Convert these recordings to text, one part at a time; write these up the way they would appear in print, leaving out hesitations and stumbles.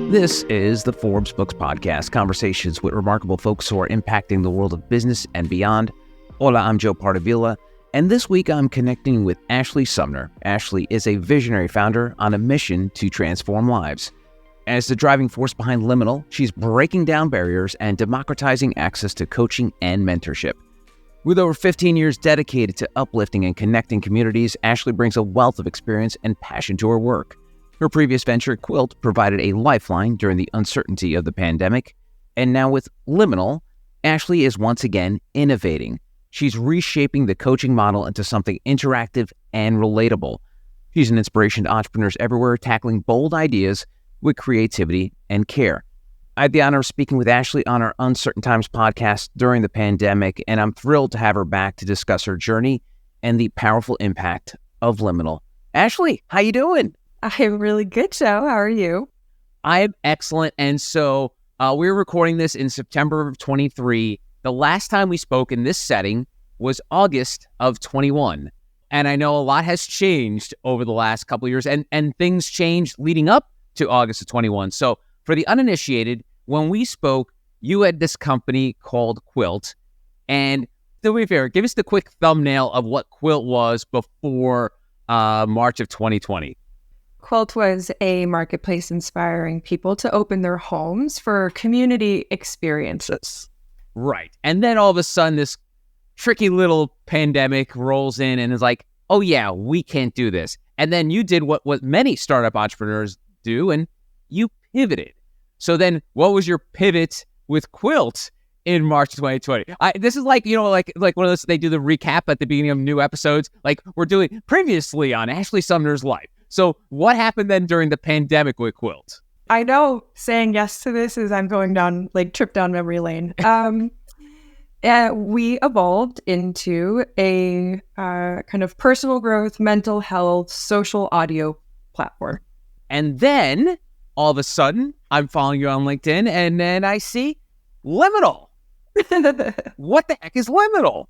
This is the Forbes Books Podcast, conversations with remarkable folks who are impacting the world of business and beyond. Hola, I'm Joe Pardavila, and this week I'm connecting with Ashley Sumner. Ashley is a visionary founder on a mission to transform lives. As the driving force behind Liminal, she's breaking down barriers and democratizing access to coaching and mentorship. With over 15 years dedicated to uplifting and connecting communities, Ashley brings a wealth of experience and passion to her work. Her previous venture, Quilt, provided a lifeline during the uncertainty of the pandemic. And now with Liminal, Ashley is once again innovating. She's reshaping the coaching model into something interactive and relatable. She's an inspiration to entrepreneurs everywhere, tackling bold ideas with creativity and care. I had the honor of speaking with Ashley on our Uncertain Times podcast during the pandemic, and I'm thrilled to have her back to discuss her journey and the powerful impact of Liminal. Ashley, how you doing? I'm really good, Joe. How are you? I am excellent. And so we're recording this in September of 23. The last time we spoke in this setting was August of 21. And I know a lot has changed over the last couple of years, and things changed leading up to August of 21. So for the uninitiated, when we spoke, you had this company called Quilt. And to be fair, give us the quick thumbnail of what Quilt was before March of 2020. Quilt was a marketplace inspiring people to open their homes for community experiences. Right. And then all of a sudden, this tricky little pandemic rolls in and is like, oh yeah, we can't do this. And then you did what many startup entrepreneurs do, and you pivoted. So then what was your pivot with Quilt in March 2020? This is like one of those, they do the recap at the beginning of new episodes, like we're doing previously on Ashley Sumner's life. So what happened then during the pandemic with Quilt? I know saying yes to this is I'm going down, trip down memory lane. We evolved into a kind of personal growth, mental health, social audio platform. And then all of a sudden, I'm following you on LinkedIn, and then I see Liminal. What the heck is Liminal?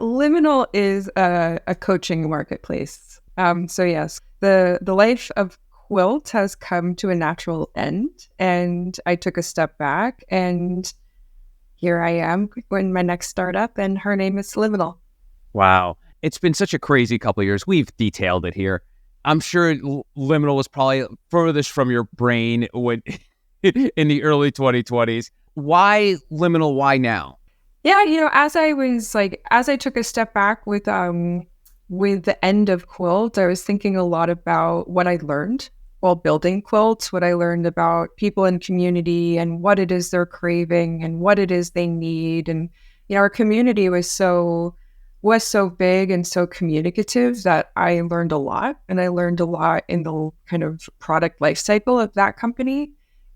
Liminal is a coaching marketplace. So yes, the life of Quilt has come to a natural end, and I took a step back, and here I am in my next startup, and her name is Liminal. Wow. It's been such a crazy couple of years. We've detailed it here. I'm sure Liminal was probably furthest from your brain when in the early 2020s. Why Liminal? Why now? Yeah, as I took a step back with the end of Quilt, I was thinking a lot about what I learned while building Quilt, what I learned about people in community and what it is they're craving and what it is they need. And our community was so big and so communicative that I learned a lot, and I learned a lot in the kind of product life cycle of that company.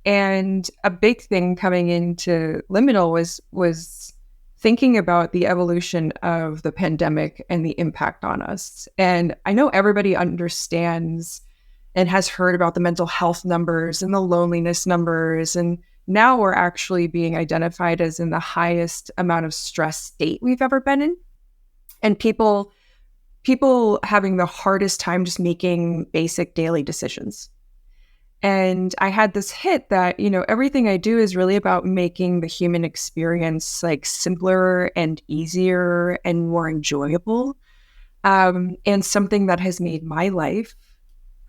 And a big thing coming into Liminal was thinking about the evolution of the pandemic and the impact on us. And I know everybody understands and has heard about the mental health numbers and the loneliness numbers. And now we're actually being identified as in the highest amount of stress state we've ever been in. And people having the hardest time just making basic daily decisions. And I had this hit that, everything I do is really about making the human experience simpler and easier and more enjoyable. And something that has made my life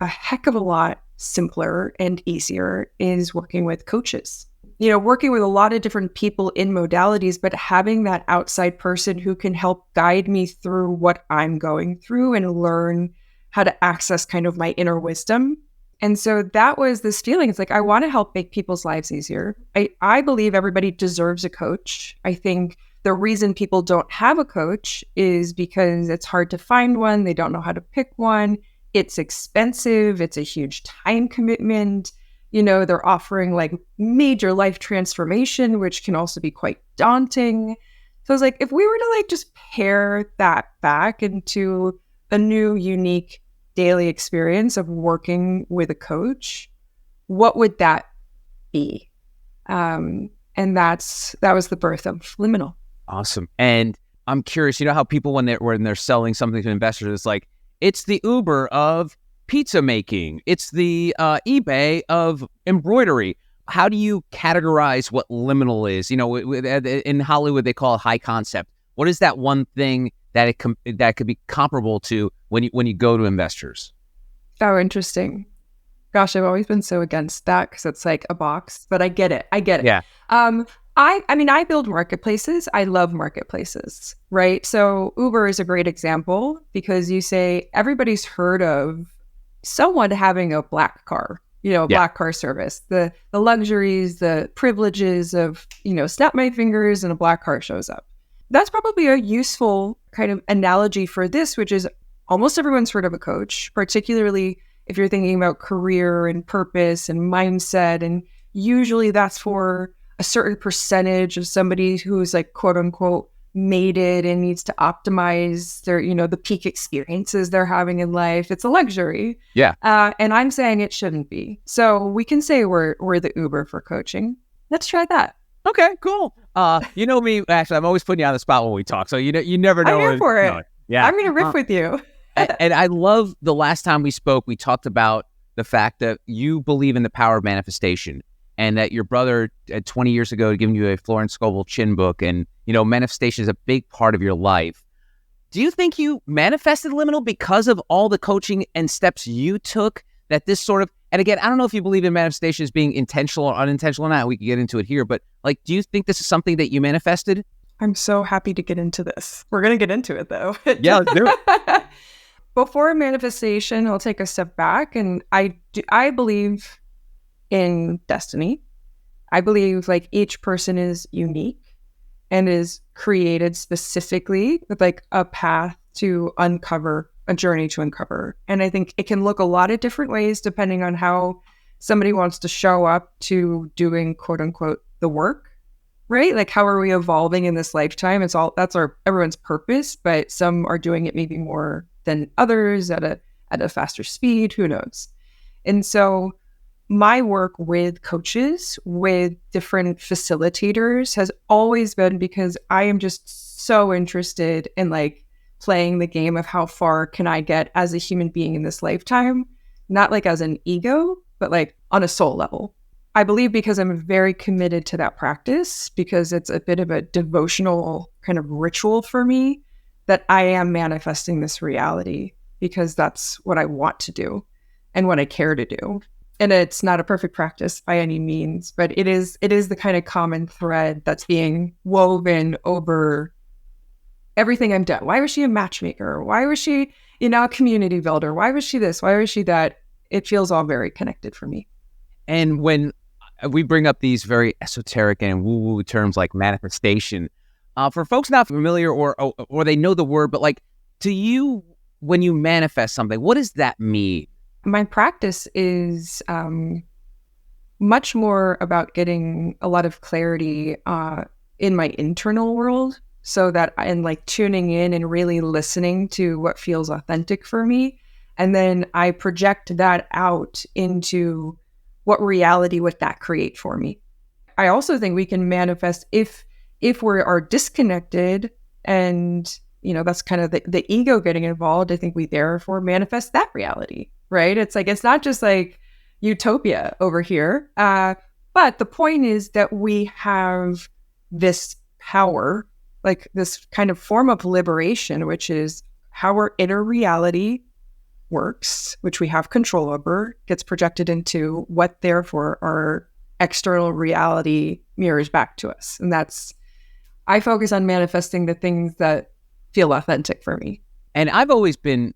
a heck of a lot simpler and easier is working with coaches. Working with a lot of different people in modalities, but having that outside person who can help guide me through what I'm going through and learn how to access kind of my inner wisdom. And so that was this feeling. It's like, I want to help make people's lives easier. I believe everybody deserves a coach. I think the reason people don't have a coach is because it's hard to find one. They don't know how to pick one. It's expensive. It's a huge time commitment. They're offering major life transformation, which can also be quite daunting. So I was like, if we were to just pare that back into a new, unique daily experience of working with a coach, what would that be? And that was the birth of Liminal. Awesome. And I'm curious, how people when they're selling something to investors, it's the Uber of pizza making. It's the eBay of embroidery. How do you categorize what liminal is? In Hollywood, they call it high concept. What is that one thing that that could be comparable to when you go to investors? Oh, interesting. Gosh, I've always been so against that because it's like a box, but I get it. Yeah. I build marketplaces. I love marketplaces, right? So Uber is a great example because you say everybody's heard of someone having a black car, black car service, the luxuries, the privileges of, snap my fingers and a black car shows up. That's probably a useful kind of analogy for this, which is almost everyone's heard of a coach, particularly if you're thinking about career and purpose and mindset. And usually that's for a certain percentage of somebody who's like, quote unquote, made it and needs to optimize their, the peak experiences they're having in life. It's a luxury. Yeah. And I'm saying it shouldn't be. So we can say we're the Uber for coaching. Let's try that. Okay, cool. You know me, actually, I'm always putting you on the spot when we talk. So you never know. I'm here for it. Yeah. I'm going to riff with you. And I love the last time we spoke, we talked about the fact that you believe in the power of manifestation and that your brother 20 years ago had given you a Florence Scovel chin book, and, manifestation is a big part of your life. Do you think you manifested liminal because of all the coaching and steps you took that this sort of, and again, I don't know if you believe in manifestation as being intentional or unintentional or not, we can get into it here, but do you think this is something that you manifested? I'm so happy to get into this. We're going to get into it though. Yeah, let's do it. Before manifestation, I'll take a step back, and I believe in destiny. I believe each person is unique and is created specifically with a path to uncover, a journey to uncover. And I think it can look a lot of different ways depending on how somebody wants to show up to doing, quote unquote, the work, right? How are we evolving in this lifetime? That's everyone's purpose, but some are doing it maybe more than others at a faster speed, who knows? And so my work with coaches, with different facilitators has always been because I am just so interested in playing the game of how far can I get as a human being in this lifetime, not as an ego, but on a soul level. I believe because I'm very committed to that practice, because it's a bit of a devotional kind of ritual for me, that I am manifesting this reality because that's what I want to do and what I care to do. And it's not a perfect practice by any means, but it is the kind of common thread that's being woven over everything I've done. Why was she a matchmaker? Why was she, a community builder? Why was she this? Why was she that? It feels all very connected for me. And when we bring up these very esoteric and woo-woo terms like manifestation, for folks not familiar or they know the word, but to you, when you manifest something, what does that mean? My practice is much more about getting a lot of clarity in my internal world, so that I'm tuning in and really listening to what feels authentic for me. And then I project that out into what reality would that create for me. I also think we can manifest if we are disconnected, and that's kind of the ego getting involved. I think we therefore manifest that reality, right? It's it's not just utopia over here, but the point is that we have this power, this kind of form of liberation, which is how our inner reality works, which we have control over, gets projected into what therefore our external reality mirrors back to us. And I focus on manifesting the things that feel authentic for me. And I've always been,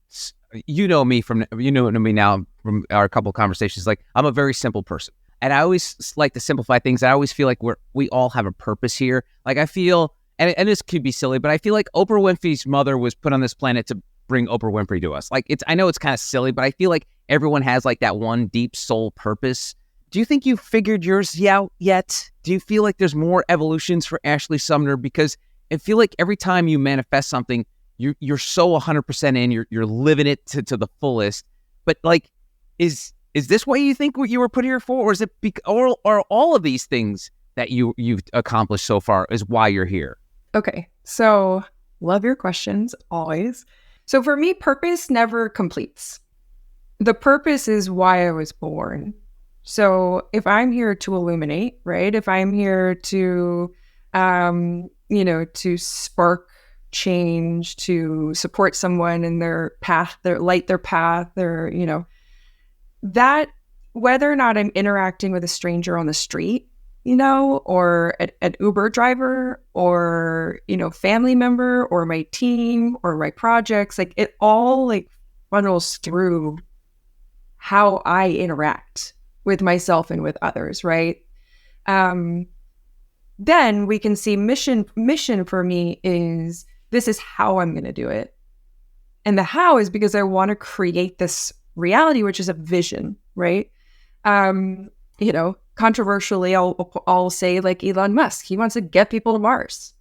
you know me now from our couple of conversations, I'm a very simple person. And I always like to simplify things. I always feel we all have a purpose here. I feel, and this could be silly, but I feel like Oprah Winfrey's mother was put on this planet to bring Oprah Winfrey to us. I know it's kind of silly, but I feel like everyone has that one deep soul purpose. Do you think you've figured yours out yet? Do you feel like there's more evolutions for Ashley Sumner? Because I feel like every time you manifest something, you're so 100% in, you're living it to the fullest. But is this what you think what you were put here for? Or is it or all of these things that you've accomplished so far is why you're here? Okay. So love your questions always. So for me, purpose never completes. the purpose is why I was born. So if I'm here to illuminate, right? If I'm here to, to spark change, to support someone in their path, light their path, that, whether or not I'm interacting with a stranger on the street, or an Uber driver, or, family member, or my team, or my projects, like it all like funnels through how I interact with myself and with others, right? Then we can see mission for me is, this is how I'm going to do it. And the how is because I want to create this reality, which is a vision, right? Controversially, I'll say like Elon Musk, he wants to get people to Mars.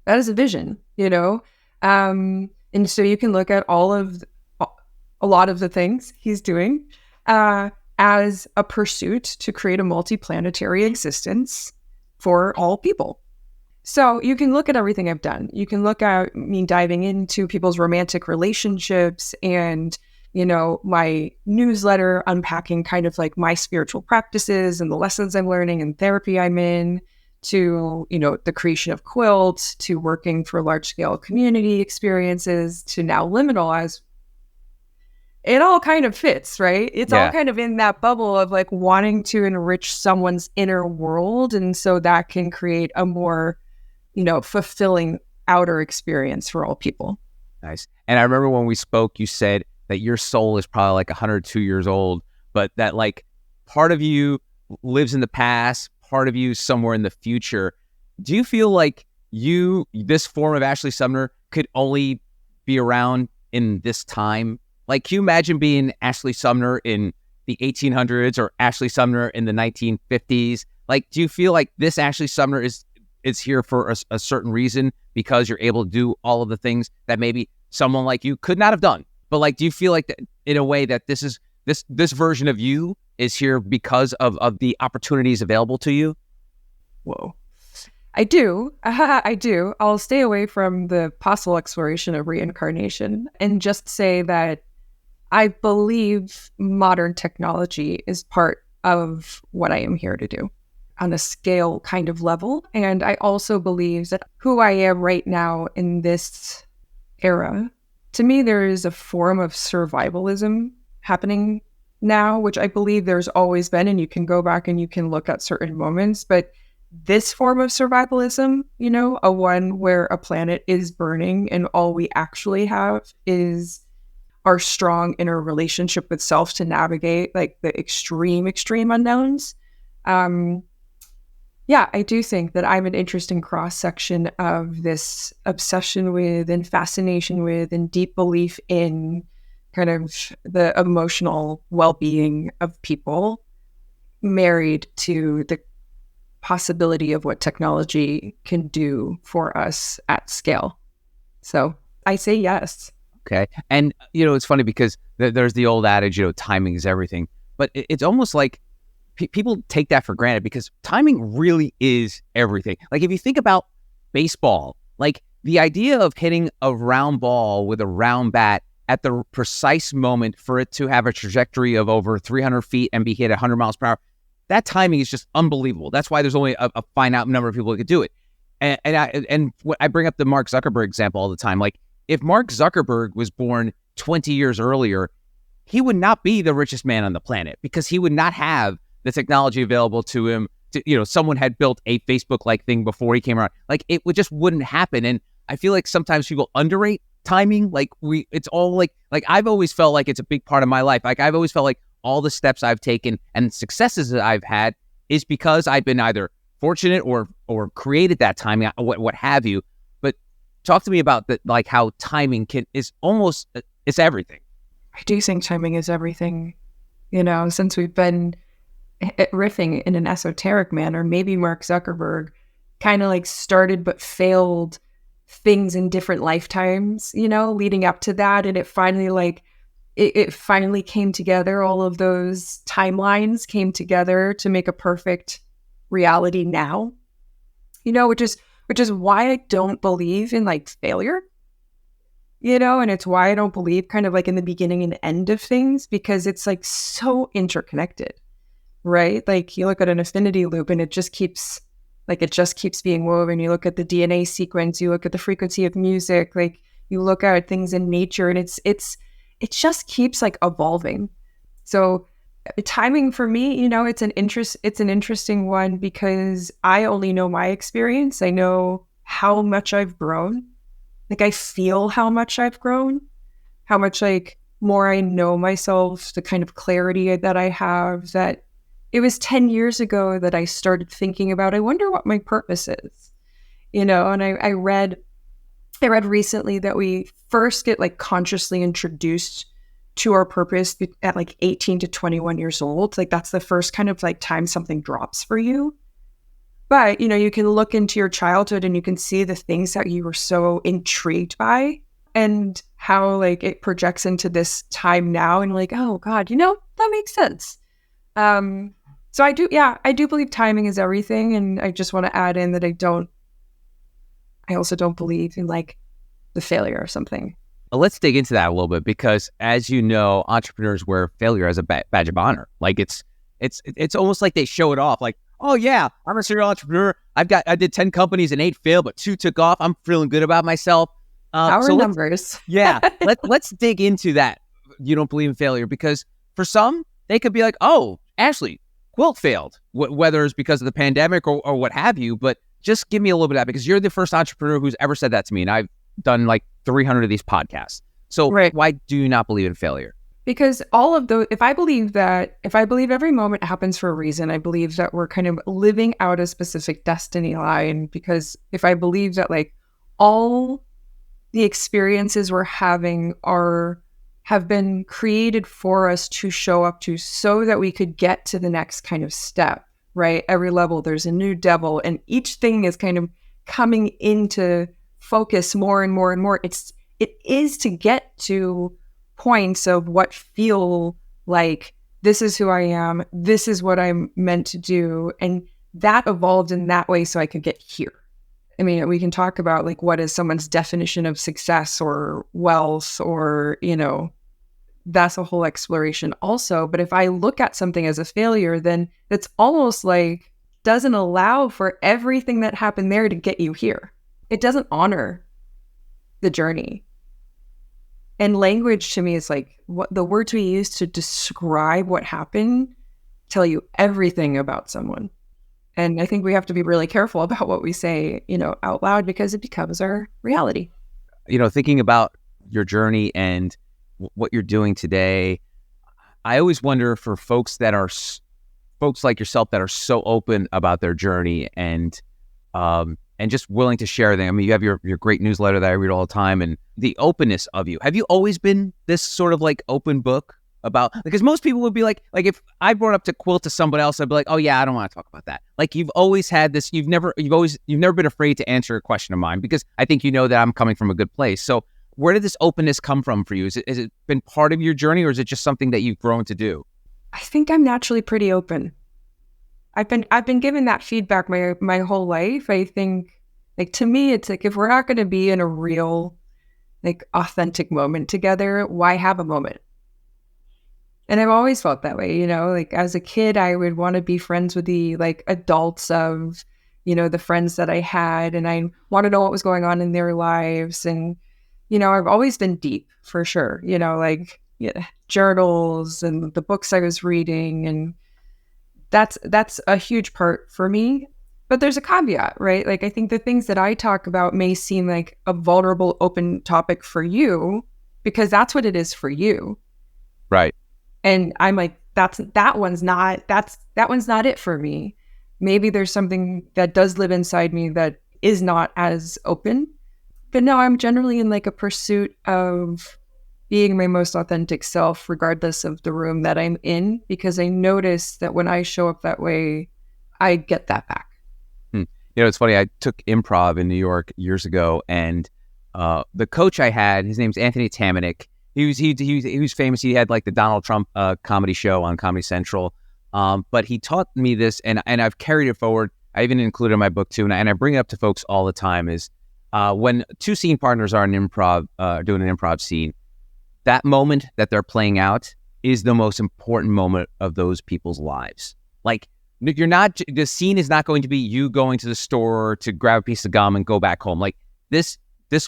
That is a vision, and so you can look at a lot of the things he's doing as a pursuit to create a multi-planetary existence for all people. So you can look at everything I've done. You can look at me diving into people's romantic relationships and, my newsletter, unpacking kind of like my spiritual practices and the lessons I'm learning and therapy I'm in, to, the creation of quilts, to working for large-scale community experiences, to now Liminal, as it all kind of fits, right? It's all kind of in that bubble of like wanting to enrich someone's inner world. And so that can create a more, fulfilling outer experience for all people. Nice. And I remember when we spoke, you said that your soul is probably like 102 years old, but that like part of you lives in the past, part of you somewhere in the future. Do you feel like this form of Ashley Sumner could only be around in this time? Like, can you imagine being Ashley Sumner in the 1800s or Ashley Sumner in the 1950s? Like, do you feel like this Ashley Sumner is here for a certain reason, because you're able to do all of the things that maybe someone like you could not have done? But like, do you feel like that in a way that this version of you is here because of the opportunities available to you? Whoa. I do. I do. I'll stay away from the possible exploration of reincarnation and just say that I believe modern technology is part of what I am here to do on a scale kind of level. And I also believe that who I am right now in this era, to me, there is a form of survivalism happening now, which I believe there's always been, and you can go back and you can look at certain moments. But this form of survivalism, a one where a planet is burning and all we actually have is our strong inner relationship with self to navigate like the extreme unknowns. I do think that I'm an interesting cross-section of this obsession with and fascination with and deep belief in kind of the emotional well-being of people, married to the possibility of what technology can do for us at scale. So I say yes. Okay. And, it's funny because there's the old adage, timing is everything. But it's almost like people take that for granted, because timing really is everything. Like, if you think about baseball, like the idea of hitting a round ball with a round bat at the precise moment for it to have a trajectory of over 300 feet and be hit 100 miles per hour, that timing is just unbelievable. That's why there's only a finite number of people who could do it. And I bring up the Mark Zuckerberg example all the time. Like, if Mark Zuckerberg was born 20 years earlier, he would not be the richest man on the planet, because he would not have the technology available to him. Someone had built a Facebook-like thing before he came around. Like, it wouldn't happen. And I feel like sometimes people underrate timing. Like, it's all like I've always felt like it's a big part of my life. Like, I've always felt like all the steps I've taken and successes that I've had is because I've been either fortunate or created that timing, what have you. But talk to me about like how timing is almost, it's everything. I do think timing is everything. Since we've been riffing in an esoteric manner, maybe Mark Zuckerberg kind of like started but failed things in different lifetimes, leading up to that. And it finally it finally came together. All of those timelines came together to make a perfect reality now, which is why I don't believe in like failure. and it's why I don't believe kind of like in the beginning and end of things, because it's like so interconnected, right? Like you look at an affinity loop and it just keeps being woven. You look at the DNA sequence, you look at the frequency of music, like you look at things in nature, and it just keeps like evolving. So timing for me, it's an interesting one, because I only know my experience. I know how much I've grown. Like I feel how much I've grown, how much like more I know myself, the kind of clarity that I have, that it was 10 years ago that I started thinking about, I wonder what my purpose is, and I read recently that we first get like consciously introduced to our purpose at like 18 to 21 years old. Like that's the first kind of like time something drops for you. But, you can look into your childhood and you can see the things that you were so intrigued by and how like it projects into this time now, and like, oh God, that makes sense. So I do believe timing is everything. And I just want to add in that I also don't believe in like the failure or something. Well, let's dig into that a little bit, because as you know, entrepreneurs wear failure as a badge of honor. Like it's almost like they show it off. Like, oh yeah, I'm a serial entrepreneur. I did 10 companies and 8 failed, but 2 took off. I'm feeling good about myself. Numbers. Yeah. Let's dig into that. You don't believe in failure, because for some, they could be like, oh, Ashley, Quilt failed, whether it's because of the pandemic or what have you. But just give me a little bit of that, because you're the first entrepreneur who's ever said that to me. And I've done like 300 of these podcasts. So right. Why do you not believe in failure? Because all of those, if I believe every moment happens for a reason, I believe that we're kind of living out a specific destiny line. Because if I believe that like all the experiences we're having have been created for us to show up to, so that we could get to the next kind of step, right? Every level, there's a new devil, and each thing is kind of coming into focus more and more and more. It is to get to points of what feel like this is who I am, this is what I'm meant to do, and that evolved in that way so I could get here. I mean, we can talk about like what is someone's definition of success or wealth, or that's a whole exploration also. But if I look at something as a failure, then it's almost like doesn't allow for everything that happened there to get you here. It doesn't honor the journey. And language to me is like what the words we use to describe what happened tell you everything about someone. And I think we have to be really careful about what we say, out loud, because it becomes our reality. Thinking about your journey and what you're doing today, I always wonder for folks like yourself that are so open about their journey and just willing to share them. I mean, you have your great newsletter that I read all the time, and the openness of you. Have you always been this sort of like open book about, because most people would be like if I brought up to quilt to somebody else, I'd be like, oh yeah, I don't want to talk about that. Like you've always had this, you've never been afraid to answer a question of mine, because I think that I'm coming from a good place. So where did this openness come from for you? Has it been part of your journey, or is it just something that you've grown to do? I think I'm naturally pretty open. I've been given that feedback my whole life. I think, like, to me, it's like, if we're not going to be in a real, like, authentic moment together, why have a moment? And I've always felt that way, like as a kid, I would want to be friends with the like adults of, the friends that I had, and I want to know what was going on in their lives. And, I've always been deep for sure, journals and the books I was reading. And that's a huge part for me. But there's a caveat, right? Like, I think the things that I talk about may seem like a vulnerable, open topic for you, because that's what it is for you. Right. And I'm like, that one's not it for me. Maybe there's something that does live inside me that is not as open. But no, I'm generally in like a pursuit of being my most authentic self, regardless of the room that I'm in, because I notice that when I show up that way, I get that back. It's funny. I took improv in New York years ago, and the coach I had, his name's Anthony Tamanik. He was famous. He had like the Donald Trump comedy show on Comedy Central. But he taught me this, and I've carried it forward. I even included it in my book too, and I bring it up to folks all the time. Is when two scene partners are doing an improv scene, that moment that they're playing out is the most important moment of those people's lives. Like, the scene is not going to be you going to the store to grab a piece of gum and go back home. Like, this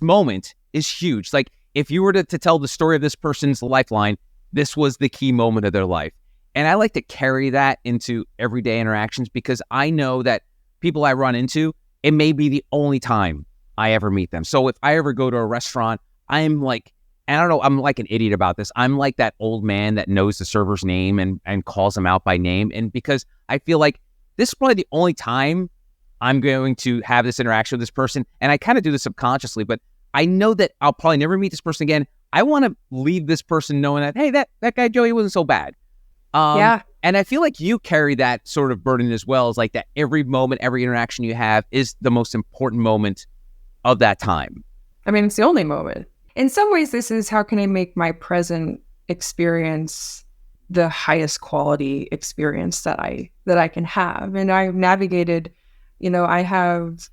moment is huge. Like, if you were to tell the story of this person's lifeline, this was the key moment of their life. And I like to carry that into everyday interactions, because I know that people I run into, it may be the only time I ever meet them. So if I ever go to a restaurant, I'm like, and I don't know, I'm like an idiot about this. I'm like that old man that knows the server's name and calls them out by name. And because I feel like this is probably the only time I'm going to have this interaction with this person. And I kind of do this subconsciously, but I know that I'll probably never meet this person again. I want to leave this person knowing that, hey, that guy Joey wasn't so bad. Yeah. And I feel like you carry that sort of burden as well, as like that every moment, every interaction you have is the most important moment of that time. I mean, it's the only moment. In some ways, this is how can I make my present experience the highest quality experience that I can have. And I've navigated, I have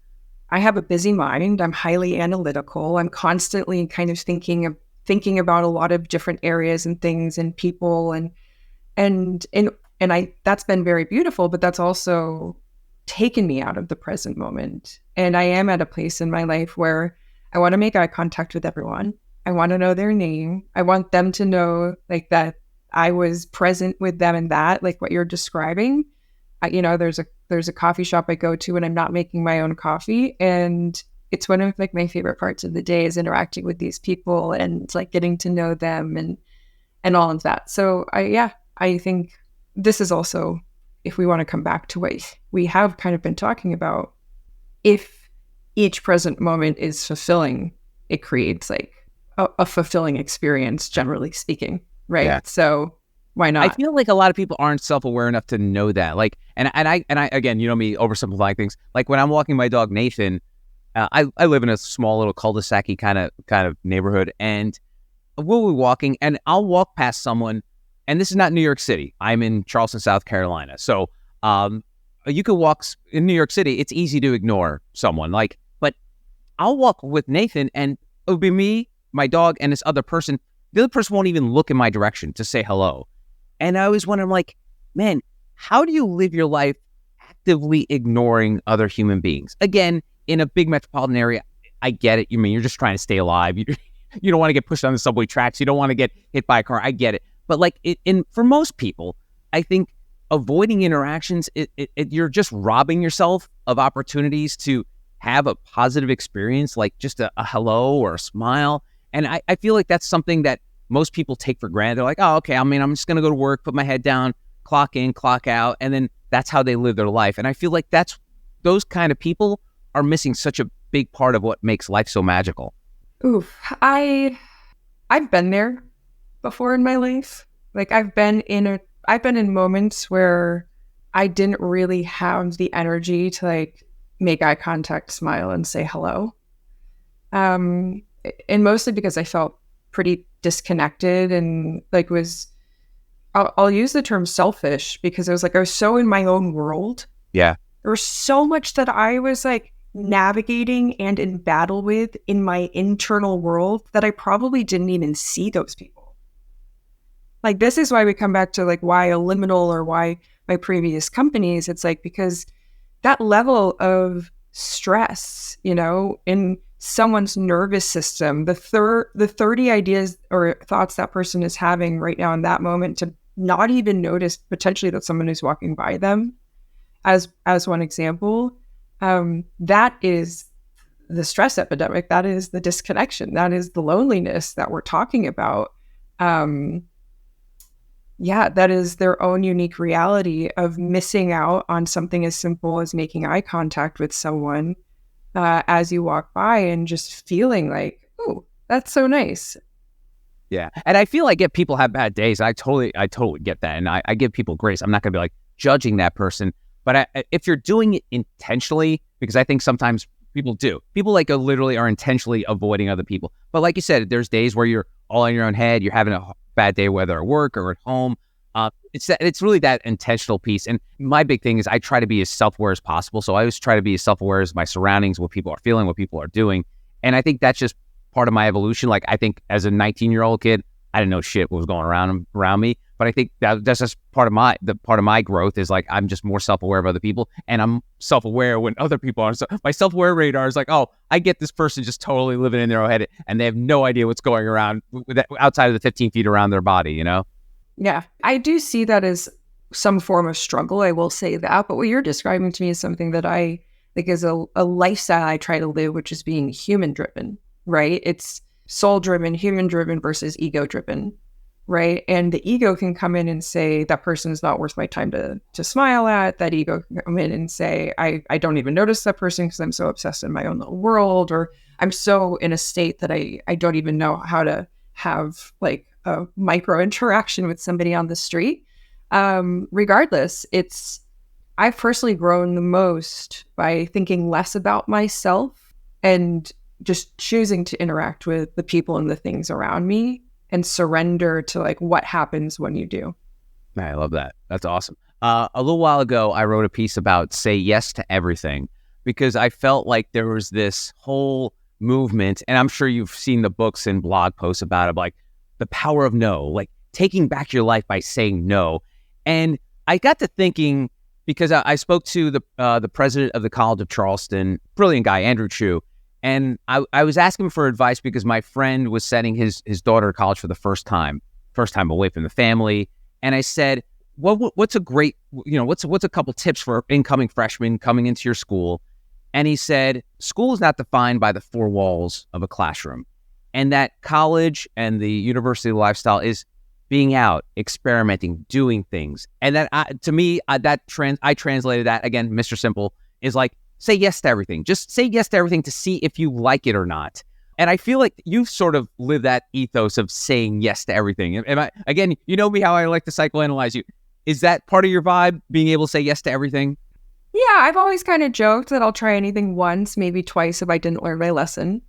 a busy mind. I'm highly analytical. I'm constantly kind of thinking about a lot of different areas and things and people and that's been very beautiful, but that's also taken me out of the present moment. And I am at a place in my life where I want to make eye contact with everyone. I want to know their name. I want them to know like that I was present with them in that, like what you're describing. There's a coffee shop I go to when I'm not making my own coffee, and it's one of like my favorite parts of the day is interacting with these people and like getting to know them and all of that. So I think this is also, if we want to come back to what we have kind of been talking about, if each present moment is fulfilling, it creates like a fulfilling experience, generally speaking, right? Yeah. So why not? I feel like a lot of people aren't self-aware enough to know that. Like, and I again, me oversimplifying things. Like when I'm walking my dog Nathan, I live in a small little cul-de-sac-y kind of neighborhood, and we'll be walking, and I'll walk past someone. And this is not New York City. I'm in Charleston, South Carolina. So you could walk in New York City. It's easy to ignore someone. But I'll walk with Nathan, and it would be me, my dog, and this other person. The other person won't even look in my direction to say hello. And I always wonder, I'm like, man, how do you live your life actively ignoring other human beings? Again, in a big metropolitan area, I get it. You're just trying to stay alive. You don't want to get pushed on the subway tracks. You don't want to get hit by a car. I get it. But for most people, I think avoiding interactions, you're just robbing yourself of opportunities to have a positive experience, like just a hello or a smile. And I feel like that's something that most people take for granted. They're like, oh, okay, I'm just going to go to work, put my head down, clock in, clock out. And then that's how they live their life. And I feel like those kind of people are missing such a big part of what makes life so magical. Oof. I've been there before in my life. Like I've been in moments where I didn't really have the energy to like make eye contact, smile, and say hello. And mostly because I felt pretty disconnected and like I'll use the term selfish because I was so in my own world. Yeah. There was so much that I was like navigating and in battle with in my internal world that I probably didn't even see those people. Like, this is why we come back to like why a Liminal or why my previous companies. It's like, because that level of stress, in someone's nervous system, the 30 ideas or thoughts that person is having right now in that moment, to not even notice potentially that someone is walking by them as one example, that is the stress epidemic. That is the disconnection. That is the loneliness that we're talking about. That is their own unique reality of missing out on something as simple as making eye contact with someone as you walk by and just feeling like, oh, that's so nice. Yeah. And I feel like if people have bad days, I totally get that. And I give people grace. I'm not going to be like judging that person. But if you're doing it intentionally, because I think sometimes people do. People literally are intentionally avoiding other people. But like you said, there's days where you're all in your own head. You're having a bad day, whether at work or at home. It's really that intentional piece. And my big thing is I try to be as self-aware as possible. So I always try to be as self-aware as my surroundings, what people are feeling, what people are doing. And I think that's just part of my evolution. Like, I think as a 19-year-old kid, I didn't know shit what was going around me. But I think that's just part of my growth is like, I'm just more self-aware of other people, and I'm self-aware when other people are. So my self-aware radar is like, oh, I get this person just totally living in their own head, and they have no idea what's going around outside of the 15 feet around their body, you know? Yeah, I do see that as some form of struggle. I will say that. But what you're describing to me is something that I think is a lifestyle I try to live, which is being human driven, right? It's soul driven, human driven versus ego driven, right? And the ego can come in and say, that person is not worth my time to smile at. That ego can come in and say, I don't even notice that person because I'm so obsessed in my own little world, or I'm so in a state that I don't even know how to have like a micro interaction with somebody on the street. Regardless, I've personally grown the most by thinking less about myself and just choosing to interact with the people and the things around me and surrender to like what happens when you do. I love that. That's awesome. A little while ago, I wrote a piece about say yes to everything, because I felt like there was this whole movement, and I'm sure you've seen the books and blog posts about it, like the power of no, like taking back your life by saying no. And I got to thinking, because I spoke to the president of the College of Charleston, brilliant guy, Andrew Chu, and I was asking him for advice because my friend was sending his daughter to college for the first time away from the family. And I said, what's a great, what's a couple tips for incoming freshmen coming into your school? And he said, school is not defined by the four walls of a classroom, and that college and the university lifestyle is being out, experimenting, doing things. And that to me, I translated that again, Mr. Simple, is like, say yes to everything. Just say yes to everything to see if you like it or not. And I feel like you've sort of lived that ethos of saying yes to everything. Am I, again, you know me, how I like to psychoanalyze you. Is that part of your vibe, being able to say yes to everything? Yeah, I've always kind of joked that I'll try anything once, maybe twice if I didn't learn my lesson.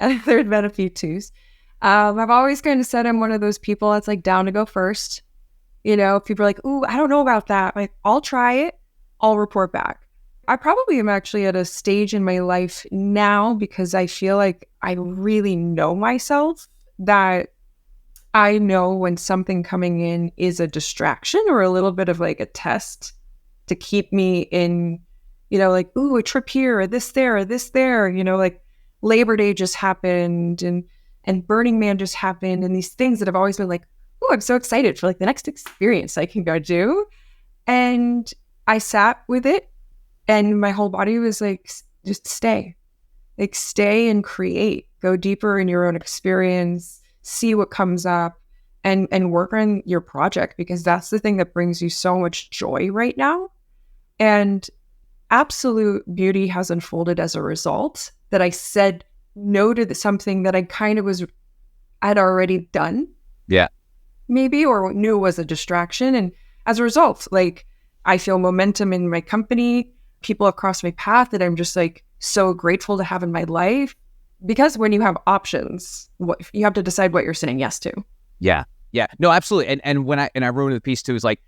And there had been a few twos. I've always kind of said I'm one of those people that's like down to go first. If people are like, ooh, I don't know about that. Like, I'll try it. I'll report back. I probably am actually at a stage in my life now, because I feel like I really know myself, that I know when something coming in is a distraction or a little bit of like a test to keep me in, like, ooh, a trip here or this there, like Labor Day just happened and Burning Man just happened, and these things that have always been like, oh, I'm so excited for like the next experience I can go do. And I sat with it, and my whole body was like, just stay and create, go deeper in your own experience, see what comes up, and work on your project, because that's the thing that brings you so much joy right now. And absolute beauty has unfolded as a result that I said no to something that I kind of I'd already done. Yeah. Maybe, or knew was a distraction. And as a result, like, I feel momentum in my company, people have crossed my path that I'm just like so grateful to have in my life. Because when you have options, you have to decide what you're saying yes to. Yeah. Yeah. No, absolutely. And when I wrote in the piece too, is like,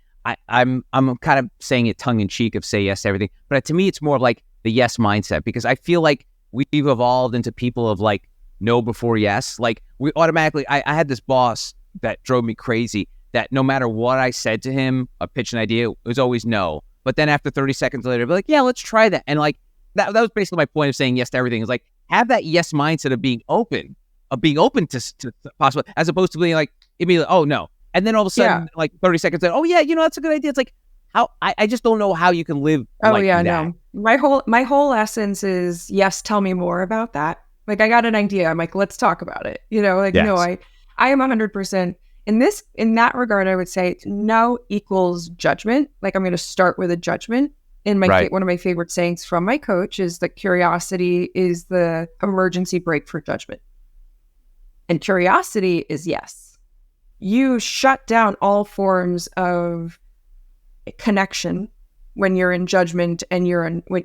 I'm kind of saying it tongue in cheek of say yes to everything. But to me, it's more of like the yes mindset, because I feel like we've evolved into people of like no before yes. Like, we automatically, I had this boss that drove me crazy, that no matter what I said to him, a pitch, an idea, it was always no. But then after 30 seconds later, I'd be like, yeah, let's try that. And like, that was basically my point of saying yes to everything, is like, have that yes mindset of being open to possible, as opposed to being like, immediately, oh no. And then all of a sudden, like 30 seconds later, oh yeah, that's a good idea. It's like, how, I just don't know how you can live like that. No. My whole essence is, yes, tell me more about that. Like, I got an idea. I'm like, let's talk about it. Yes. No, I am 100% in that regard. I would say no equals judgment. Like, I'm going to start with a judgment. In my one of my favorite sayings from my coach is that curiosity is the emergency brake for judgment. And curiosity is yes. You shut down all forms of connection when you're in judgment, and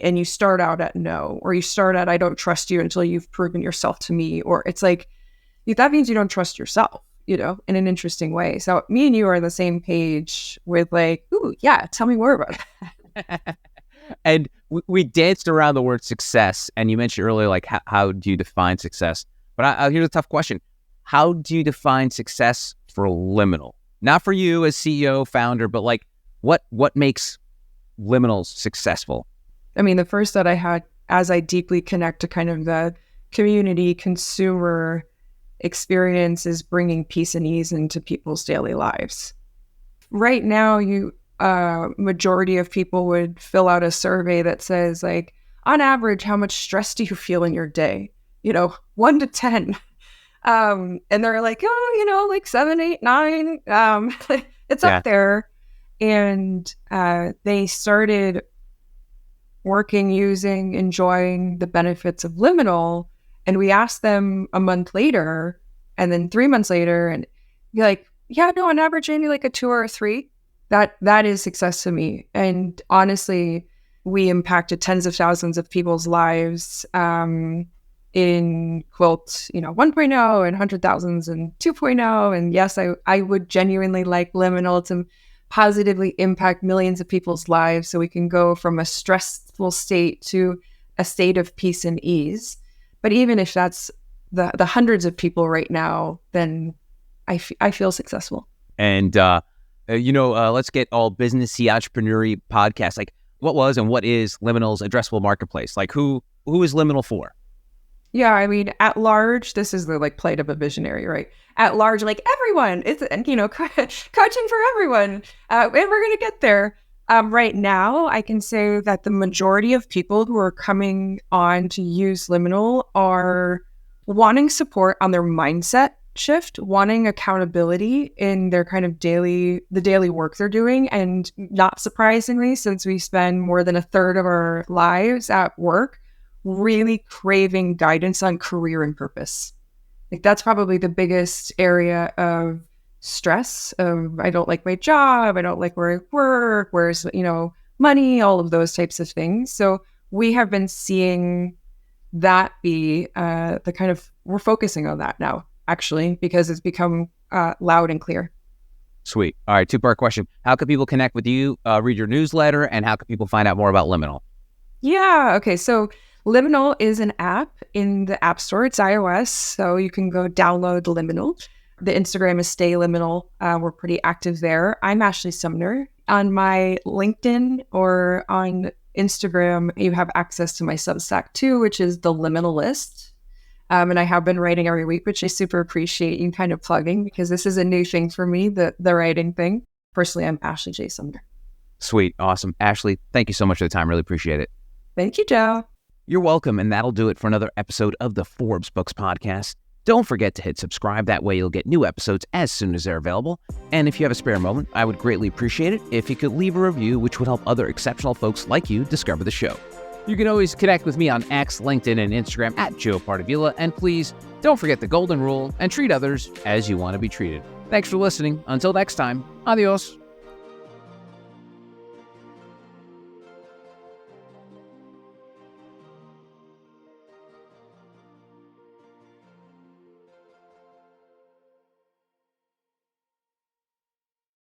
and you start out at no, or you start at I don't trust you until you've proven yourself to me, or it's like, that means you don't trust yourself, in an interesting way. So me and you are on the same page with like, ooh, yeah, tell me more about that. And we danced around the word success, and you mentioned earlier, like, how do you define success? But here's a tough question. How do you define success for Liminal? Not for you as CEO, founder, but like, what makes Liminal successful? I mean, the first that I had, as I deeply connect to kind of the community consumer experience, is bringing peace and ease into people's daily lives. Right now, majority of people would fill out a survey that says, like, on average, how much stress do you feel in your day? 1 to 10. And they're like, oh, like 7, 8, 9. It's up there. And they started working, enjoying the benefits of Liminal. And we asked them a month later, and then 3 months later, and you're like, yeah, no, on average, maybe like a 2 or a 3. That is success to me. And honestly, we impacted tens of thousands of people's lives in Quilt, 1.0 and 100,000s and 2.0. And yes, I would genuinely like Liminal to positively impact millions of people's lives, so we can go from a stressful state to a state of peace and ease. But even if that's the hundreds of people right now, then I feel successful. And, let's get all businessy, entrepreneur-y podcasts. Like, what was and what is Liminal's addressable marketplace? Like, who is Liminal for? Yeah, I mean, at large, this is the plight of a visionary, right? At large, like everyone, it's coaching for everyone, and we're gonna get there. Right now, I can say that the majority of people who are coming on to use Liminal are wanting support on their mindset shift, wanting accountability in their kind of daily work they're doing. And not surprisingly, since we spend more than a third of our lives at work, really craving guidance on career and purpose. Like, that's probably the biggest area of stress. I don't like my job. I don't like where I work. Where's, money, all of those types of things. So we have been seeing that be the kind of, we're focusing on that now, actually, because it's become loud and clear. Sweet. All right, 2-part question. How can people connect with you, read your newsletter, and how can people find out more about Liminal? Yeah. Okay. So Liminal is an app in the App Store. It's iOS, so you can go download Liminal. The Instagram is Stay Liminal. We're pretty active there. I'm Ashley Sumner. On my LinkedIn or on Instagram, you have access to my Substack too, which is the Liminal List. And I have been writing every week, which I super appreciate you kind of plugging, because this is a new thing for me, the writing thing. Personally, I'm Ashley J. Sumner. Sweet. Awesome. Ashley, thank you so much for the time. Really appreciate it. Thank you, Joe. You're welcome, and that'll do it for another episode of the Forbes Books Podcast. Don't forget to hit subscribe. That way you'll get new episodes as soon as they're available. And if you have a spare moment, I would greatly appreciate it if you could leave a review, which would help other exceptional folks like you discover the show. You can always connect with me on X, LinkedIn, and Instagram at Joe Pardavila. And please don't forget the golden rule and treat others as you want to be treated. Thanks for listening. Until next time, adios.